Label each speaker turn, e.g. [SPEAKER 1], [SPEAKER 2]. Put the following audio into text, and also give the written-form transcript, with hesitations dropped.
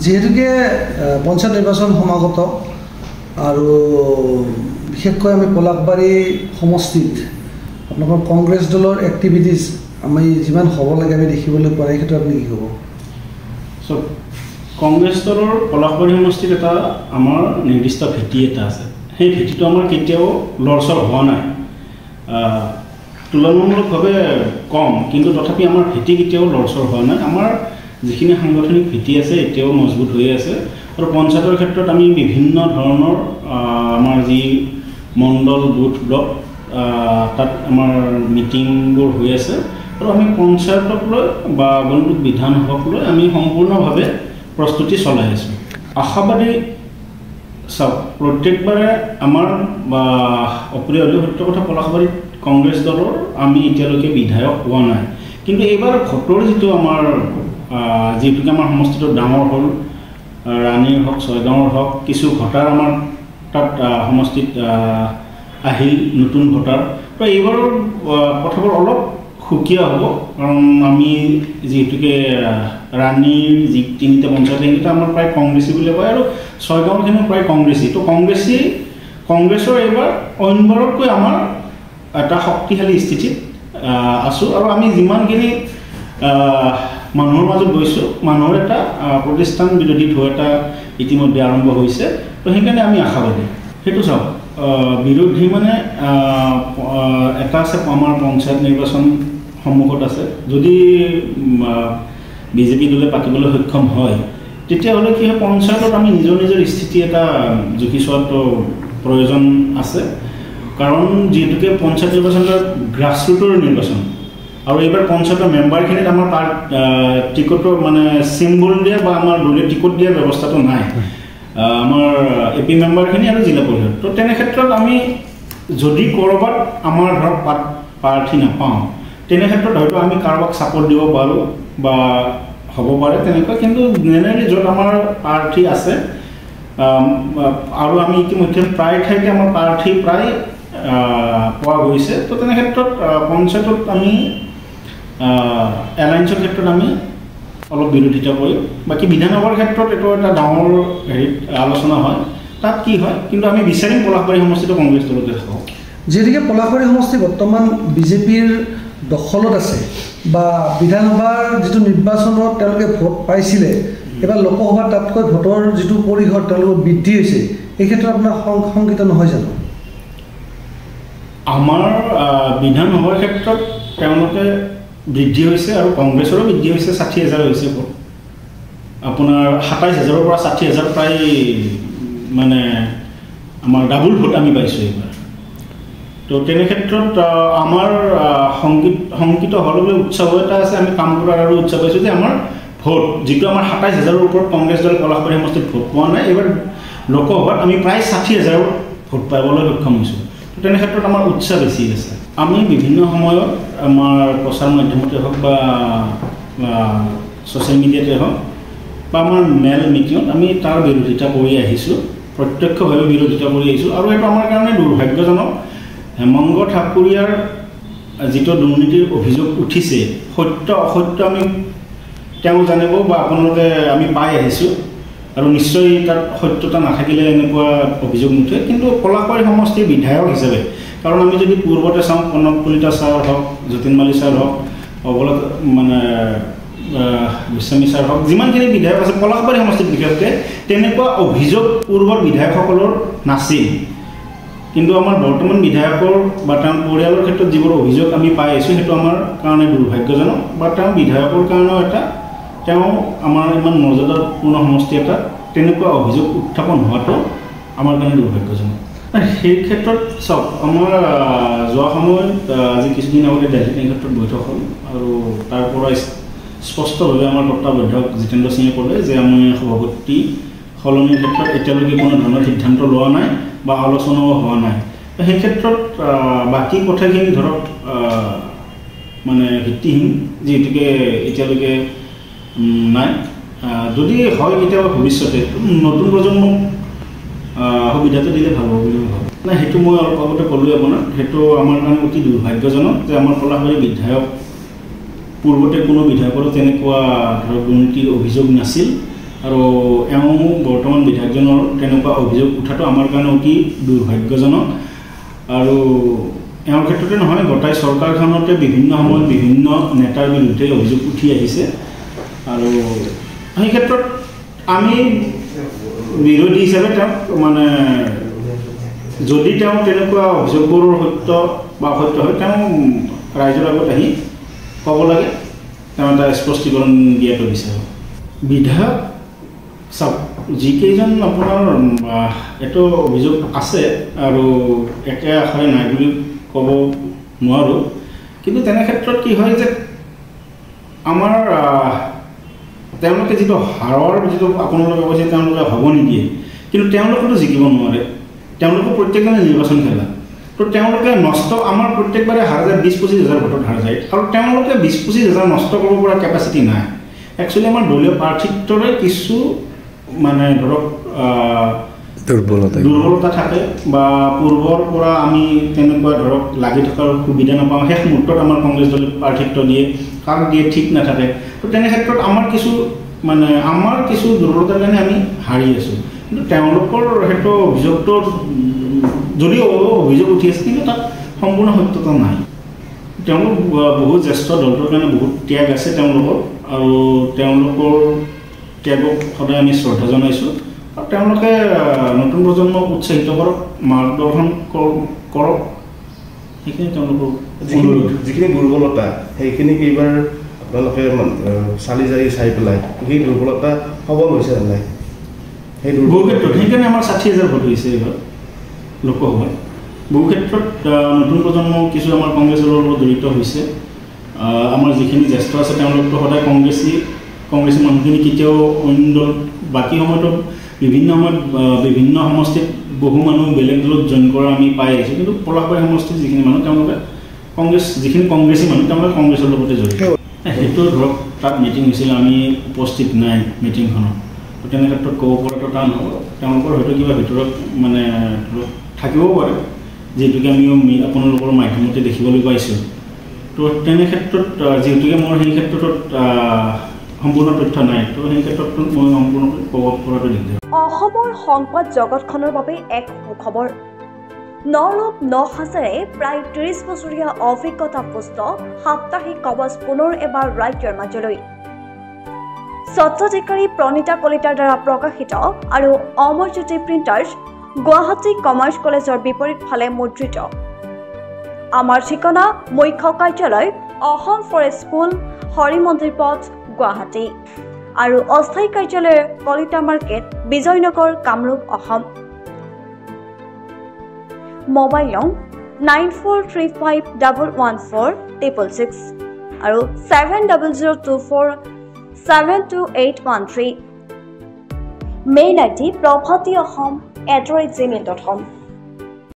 [SPEAKER 1] যিহেতুকে পঞ্চায়ত নিৰ্বাচন সমাগত আৰু বিশেষকৈ আমি পলাশবাৰী সমষ্টিত আপোনালোকৰ কংগ্ৰেছ দলৰ এক্টিভিটিজ আমি যিমান হ'ব লাগে আমি দেখিবলৈ পোৱা নাই, এই ক্ষেত্ৰত আপুনি কি ক'ব?
[SPEAKER 2] কংগ্ৰেছ দলৰ পলাশবাৰী সমষ্টিত এটা আমাৰ নিৰ্দিষ্ট ভেটি এটা আছে। সেই ভেটিটো আমাৰ কেতিয়াও লৰচৰ হোৱা নাই, তুলনামূলকভাৱে কম, কিন্তু তথাপি আমাৰ ভেটি কেতিয়াও লৰচৰ হোৱা নাই। আমাৰ যিখিনি সাংগঠনিক ভেটি আছে এতিয়াও মজবুত হৈ আছে। আৰু পঞ্চায়তৰ ক্ষেত্ৰত আমি বিভিন্ন ধৰণৰ আমাৰ যি মণ্ডল বুথ ব্লক তাত আমাৰ মিটিংবোৰ হৈ আছে। আৰু আমি পঞ্চায়তক লৈ বা গণতন্ত্ৰ বিধানসভাক লৈ আমি সম্পূৰ্ণভাৱে প্ৰস্তুতি চলাই আছোঁ। আশাবাদী চাওক, প্ৰত্যেকবাৰে আমাৰ অপ্ৰিয় হ'লেও সত্য কথা, পলাশবাৰীত কংগ্ৰেছ দলৰ আমি এতিয়ালৈকে বিধায়ক হোৱা নাই। কিন্তু এইবাৰ ভোটৰ যিটো আমাৰ যিহেতুকে আমাৰ সমষ্টিটো ডাঙৰ হ'ল, ৰাণীৰ হওক ছয়গাঁৱৰ হওক কিছু ভোটাৰ আমাৰ তাত সমষ্টিত আহিল, নতুন ভোটাৰ। তো এইবাৰৰ কথাবোৰ অলপ সুকীয়া হ'ব, কাৰণ আমি যিহেতুকে ৰাণীৰ যি 3টা পঞ্চায়ত সেইকেইটা আমাৰ প্ৰায় কংগ্ৰেছী বুলি কয়, আৰু ছয়গাঁওখিনি প্ৰায় কংগ্ৰেছী। তো কংগ্ৰেছৰ এইবাৰ অইনবাৰতকৈ আমাৰ এটা শক্তিশালী স্থিতিত আছোঁ। আৰু আমি যিমানখিনি মানুহৰ মাজত গৈছোঁ, মানুহৰ এটা প্ৰতিষ্ঠান বিৰোধী ঢৌ এটা ইতিমধ্যে আৰম্ভ হৈছে। তো সেইকাৰণে আমি আশাবাদী। সেইটো চাওক, বিৰোধী মানে এটা আছে আমাৰ পঞ্চায়ত নিৰ্বাচন সন্মুখত আছে। যদি বিজেপি দলে পাতিবলৈ সক্ষম হয়, তেতিয়াহ'লে কি হয়, পঞ্চায়তত আমি নিজৰ স্থিতি এটা জুখি চোৱাটো প্ৰয়োজন আছে। কাৰণ যিহেতুকে পঞ্চায়ত নিৰ্বাচনটো গ্ৰাছৰুটৰ নিৰ্বাচন, আৰু এইবাৰ পঞ্চায়তৰ মেম্বাৰখিনিত আমাৰ টিকটৰ মানে চিম্বল দিয়া বা আমাৰ দলীয় টিকট দিয়াৰ ব্যৱস্থাটো নাই, আমাৰ AP মেম্বাৰখিনি আৰু জিলা পৰিষদ। তো তেনে ক্ষেত্ৰত আমি যদি ক'ৰবাত আমাৰ ধৰক প্ৰাৰ্থী নাপাওঁ, তেনে ক্ষেত্ৰত হয়তো আমি কাৰোবাক ছাপোৰ্ট দিব পাৰোঁ বা হ'ব পাৰে তেনেকুৱা। কিন্তু জেনেৰেলি য'ত আমাৰ প্ৰাৰ্থী আছে আৰু আমি ইতিমধ্যে প্ৰায় ঠাইতে আমাৰ প্ৰাৰ্থী প্ৰায় পোৱা গৈছে, তো তেনে ক্ষেত্ৰত পঞ্চায়তত আমি এলায়েন্সৰ ক্ষেত্ৰত আমি অলপ বিৰোধিতা কৰিম। বাকী বিধানসভাৰ ক্ষেত্ৰত এইটো এটা ডাঙৰ আলোচনা হয়, তাত কি হয়, কিন্তু আমি বিচাৰিম পলাশবাৰী সমষ্টিটো কংগ্ৰেছ দলতে থাকক।
[SPEAKER 1] যিহেতুকে পলাশবাৰী সমষ্টি বৰ্তমান বিজেপিৰ দখলত আছে, বা বিধানসভাৰ যিটো নিৰ্বাচনত তেওঁলোকে ভোট পাইছিলে, এইবাৰ লোকসভাত তাতকৈ ভোটৰ যিটো পৰিসৰ তেওঁলোকৰ বৃদ্ধি হৈছে, এই ক্ষেত্ৰত আপোনাৰ শংকিত নহয় জানো?
[SPEAKER 2] আমাৰ বিধানসভাৰ ক্ষেত্ৰত তেওঁলোকে বৃদ্ধি হৈছে, আৰু কংগ্ৰেছৰো বৃদ্ধি হৈছে। 60,000 হৈছে ভোট, আপোনাৰ 27,000-ৰ পৰা 60,000 প্ৰায় মানে আমাৰ ডাবুল ভোট আমি পাইছোঁ এইবাৰ। তো তেনে ক্ষেত্ৰত আমাৰ শংকিত হ'বলৈ উৎসাহ এটা আছে, আমি কাম কৰাৰ আৰু উৎসাহ পাইছোঁ যে আমাৰ ভোট যিটো আমাৰ 27,000-ৰ ওপৰত কংগ্ৰেছ দল পলাশবাৰী সমষ্টিত ভোট পোৱা নাই, এইবাৰ লোকসভাত আমি প্ৰায় 60,000 ভোট পাবলৈ সক্ষম হৈছোঁ। তেনে ক্ষেত্ৰত আমাৰ উৎসাহ বেছি আছে। আমি বিভিন্ন সময়ত আমাৰ প্ৰচাৰ মাধ্যমতে হওক বা ছ'চিয়েল মিডিয়াতে হওক বা আমাৰ মেল মিটিঙত আমি তাৰ বিৰোধিতা কৰি আহিছোঁ, প্ৰত্যক্ষভাৱে বিৰোধিতা কৰি আহিছোঁ। আৰু এইটো আমাৰ কাৰণে দুৰ্ভাগ্যজনক। হেমন্ত ঠাকুৰীয়াৰ যিটো দুৰ্নীতিৰ অভিযোগ উঠিছে, সত্য অসত্য আমি তেওঁ জানিব বা আপোনালোকে আমি পাই আহিছোঁ, আৰু নিশ্চয় তাত সত্যতা নাথাকিলে এনেকুৱা অভিযোগ নুঠে। কিন্তু পলাশবাৰী সমষ্টিৰ বিধায়ক হিচাপে, কাৰণ আমি যদি পূৰ্বতে চাওঁ, প্ৰণৱ কলিতা ছাৰ হওক, যতীন মালী ছাৰ হওক, মানে গোস্বামী ছাৰ হওক, যিমানখিনি বিধায়ক আছে পলাশবাৰী সমষ্টিত বিশেষকৈ, তেনেকুৱা অভিযোগ পূৰ্বৰ বিধায়কসকলৰ নাছিল। কিন্তু আমাৰ বৰ্তমান বিধায়কৰ বা তেওঁৰ পৰিয়ালৰ ক্ষেত্ৰত যিবোৰ অভিযোগ আমি পাই আছোঁ, সেইটো আমাৰ কাৰণে দুৰ্ভাগ্যজনক। বা তেওঁ বিধায়কৰ কাৰণেও তেওঁ আমাৰ ইমান মৰ্যাদাপূৰ্ণ সমষ্টি এটা তেনেকুৱা অভিযোগ উত্থাপন হোৱাটো আমাৰ কাৰণে দুৰ্ভাগ্যজনক। সেই ক্ষেত্ৰত চাওক, আমাৰ যোৱা সময়ত আজি কিছুদিন আগতে দিল্লীত এই ক্ষেত্ৰত বৈঠক হ'ল, আৰু তাৰ পৰা স্পষ্টভাৱে আমাৰ তত্ত্বাৱধায়ক জিতেন্দ্ৰ সিঙে ক'লে যে আমি সভাপতি সলনিৰ ক্ষেত্ৰত এতিয়ালৈকে কোনো ধৰণৰ সিদ্ধান্ত লোৱা নাই বা আলোচনাও হোৱা নাই। সেই ক্ষেত্ৰত বাকী কথাখিনি ধৰক মানে ভিত্তিহীন, যিহেতুকে এতিয়ালৈকে নাই। যদি হয় কেতিয়াবা ভৱিষ্যতে নতুন প্ৰজন্মক সুবিধাটো দিলে ভাল হ'ব বুলি ভাবোঁ। নাই, সেইটো মই অলপ আগতে ক'লোৱে আপোনাক, সেইটো আমাৰ কাৰণে অতি দুৰ্ভাগ্যজনক যে আমাৰ পলাশবাৰী বিধায়ক পূৰ্বতে কোনো বিধায়কৰ তেনেকুৱা ধৰক দুৰ্নীতিৰ অভিযোগ নাছিল, আৰু এওঁ বৰ্তমান বিধায়কজনৰ তেনেকুৱা অভিযোগ উঠাটো আমাৰ কাৰণে অতি দুৰ্ভাগ্যজনক আৰু এওঁৰ ক্ষেত্ৰতে নহয় গোটাই চৰকাৰখনতে বিভিন্ন সময়ত বিভিন্ন নেতাৰ বিৰুদ্ধে অভিযোগ উঠি আহিছে আৰু সেই ক্ষেত্ৰত আমি বিৰোধী হিচাপে তেওঁক মানে যদি তেওঁ তেনেকুৱা অভিযোগবোৰ সত্য বা অসত্য হয় তেওঁ ৰাইজৰ আগত আহি ক'ব লাগে তেওঁ এটা স্পষ্টীকৰণ দিয়াটো বিচাৰোঁ বিধায়ক চাওক যিকেইজন আপোনাৰ এইটো অভিযোগ আছে আৰু একে আখৰে নাই বুলি ক'ব নোৱাৰোঁ কিন্তু তেনে ক্ষেত্ৰত কি হয় যে আমাৰ তেওঁলোকে যিটো হাৰৰ যিটো আপোনালোকে কৈছে তেওঁলোকে হ'ব নিদিয়ে কিন্তু তেওঁলোকেতো জিকিব নোৱাৰে তেওঁলোকে প্ৰত্যেকজনে নিৰ্বাচন খেলা তো তেওঁলোকে নষ্ট আমাৰ প্ৰত্যেকবাৰে হাৰ যায় 20-25 হাজাৰ ভোটত হাৰ যায় আৰু তেওঁলোকে 20-25 হাজাৰ নষ্ট কৰিব পৰা কেপাচিটি নাই একচুৱেলি আমাৰ দলীয় প্ৰাৰ্থিত্বৰে কিছু মানে ধৰক দুৰ্বলতা থাকে বা পূৰ্বৰ পৰা আমি তেনেকুৱা ধৰক লাগি থকাৰ সুবিধা নাপাওঁ শেষ মুহূৰ্তত আমাৰ কংগ্ৰেছ দলে প্ৰাৰ্থিত্ব দিয়ে কাক দিয়ে ঠিক নাথাকে তো তেনে ক্ষেত্ৰত আমাৰ কিছু দুৰ্বলতাৰ কাৰণে আমি হাৰি আছোঁ কিন্তু তেওঁলোকৰ সেইটো অভিযোগটো যদিও অভিযোগ উঠি আছে কিন্তু তাত সম্পূৰ্ণ সত্যতা নাই তেওঁলোক বহুত জ্যেষ্ঠ দলটোৰ কাৰণে বহুত ত্যাগ আছে তেওঁলোকৰ আৰু তেওঁলোকৰ ত্যাগক সদায় আমি শ্ৰদ্ধা জনাইছোঁ আৰু তেওঁলোকে নতুন প্ৰজন্মক উৎসাহিত কৰক মাৰ্গদৰ্শন কৰক সেইখিনি তেওঁলোকৰ
[SPEAKER 3] যিখিনি দুৰ্বলতা সেইখিনিক এইবাৰ আপোনালোকে চালি জাৰি চাই পেলাই সেই দুৰ্বলতা সবল হৈছে নাই
[SPEAKER 2] বহু ক্ষেত্ৰত সেইকাৰণে আমাৰ 60,000 ভোট হৈছে এইবাৰ লোকসভাত বহু ক্ষেত্ৰত নতুন প্ৰজন্ম কিছু আমাৰ কংগ্ৰেছৰ লগত জড়িত হৈছে আমাৰ যিখিনি জ্যেষ্ঠ আছে তেওঁলোকতো সদায় কংগ্ৰেছী মানুহখিনি কেতিয়াও অন্য দল বাকী সময়তো বিভিন্ন সময়ত বিভিন্ন সমষ্টিত বহু মানুহ বেলেগ দলত জইন কৰা আমি পাই আহিছোঁ কিন্তু পলাশবাৰী সমষ্টিত যিখিনি মানুহ তেওঁলোকে যিখিনি কংগ্ৰেছী মানুহ তেওঁলোকে কংগ্ৰেছৰ লগতে জড়িত সেইটো ধৰক তাত মিটিং হৈছিল আমি উপস্থিত নাই মিটিংখনত তেনে ক্ষেত্ৰত ক'ব পৰাটো টান হ'ব তেওঁলোকৰ হয়তো কিবা ভিতৰত মানে ধৰক থাকিবও পাৰে যিহেতুকে আমি আপোনালোকৰ মাধ্যমতে দেখিবলৈ পাইছোঁ তো তেনে ক্ষেত্ৰত যিহেতুকে মোৰ সেই ক্ষেত্ৰত সম্পূৰ্ণ তথ্য নাই তো সেই ক্ষেত্ৰত মই সম্পূৰ্ণকৈ ক'ব পৰাটো দিগদাৰ
[SPEAKER 4] অসমৰ সংবাদ জগতখনৰ বাবে এক সুখবৰ নৰূপ নহাজেৰে প্ৰায় 30 বছৰীয়া অভিজ্ঞতাপুষ্ট সাপ্তাহিক কবচ পুনৰ এবাৰ ৰাজ্যৰ মাজলৈ স্বত্বাধিকাৰী প্ৰণীতা কলিতাৰ দ্বাৰা প্ৰকাশিত আৰু অমৰজ্যোতি প্ৰিণ্টাৰ্ছ গুৱাহাটী কমাৰ্চ কলেজৰ বিপৰীত ফালে মুদ্ৰিত আমাৰ ঠিকনা মুখ্য কাৰ্যালয় অসম ফৰেষ্ট স্কুল হৰিমন্দিৰ পথ গুৱাহাটী আৰু অস্থায়ী কাৰ্যালয় কলিতা মাৰ্কেট বিজয়নগৰ কামৰূপ অসম মোবাইল নং 9435114666 আৰু 7024722813 মেইল আইডি probhatiahom@gmail.com